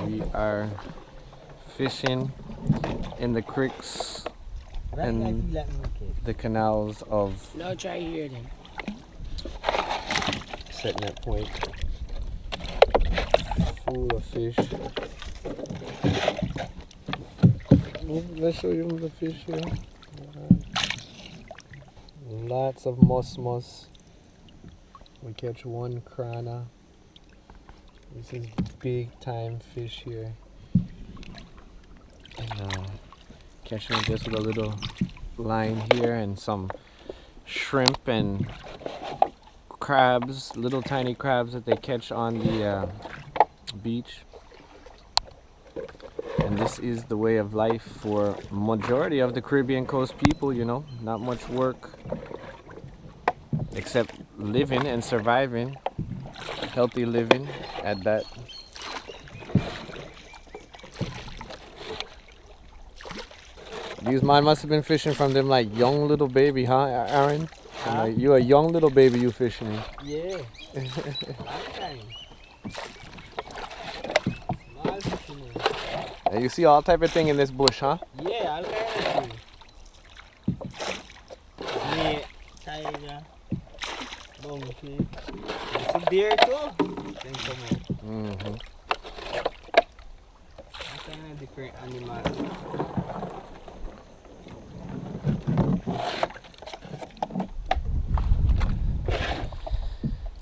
We are fishing in the creeks and the canals of. No, try here then. Setting that point full of fish. Let's show you the fish here. Lots of mus. We catch one krana. This is big time fish here. And catching it just with a little line here and some shrimp and crabs, little tiny crabs that they catch on the beach. And this is the way of life for majority of the Caribbean coast people, you know, not much work except living and surviving, healthy living at that. These man must have been fishing from them like young little baby, huh, Aaron? Like, you a young little baby you fishing. Yeah. And you see all type of thing in this bush, huh? Yeah, all kind of thing. Snake, tiger, donkey. It's a deer too. Then come out. All kind of different animals.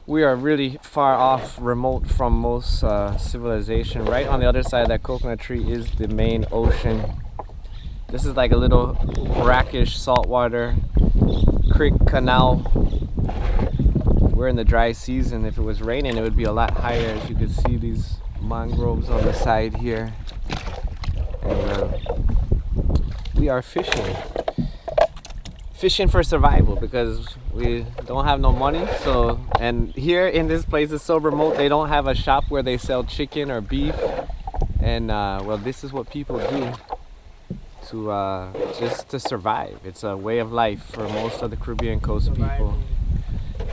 We are really far off, remote from most civilization. Right on the other side of that coconut tree is the main ocean. This is like a little brackish saltwater creek canal. We're in the dry season. If it was raining, it would be a lot higher. As you can see, these mangroves on the side here. And we are fishing. Fishing for survival because we don't have no money. So, and here in this place is so remote, they don't have a shop where they sell chicken or beef. And well, this is what people do to just to survive. It's a way of life for most of the Caribbean coast people.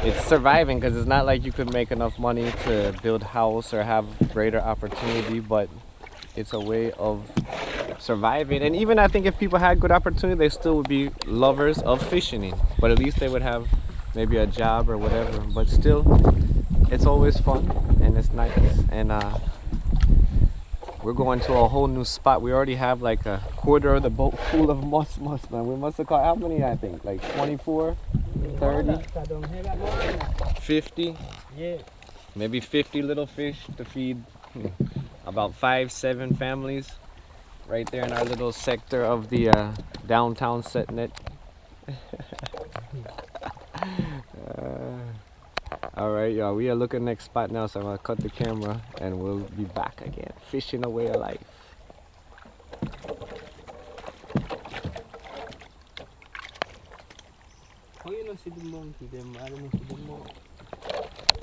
It's surviving because it's not like you could make enough money to build a house or have greater opportunity, but it's a way of surviving. And even I think if people had good opportunity, they still would be lovers of fishing, but at least they would have maybe a job or whatever. But still, it's always fun and it's nice. And we're going to a whole new spot. We already have like a quarter of the boat full of mus, man. We must have caught how many? I think like 24, 30, 50. Yeah. Maybe 50 little fish to feed about 5-7 families. Right there in our little sector of the downtown Setnet. Alright, y'all, we are looking next spot now, so I'm gonna cut the camera and we'll be back again. Fishing a way of life. How you not see the monkey? Them, I don't know see the monkey.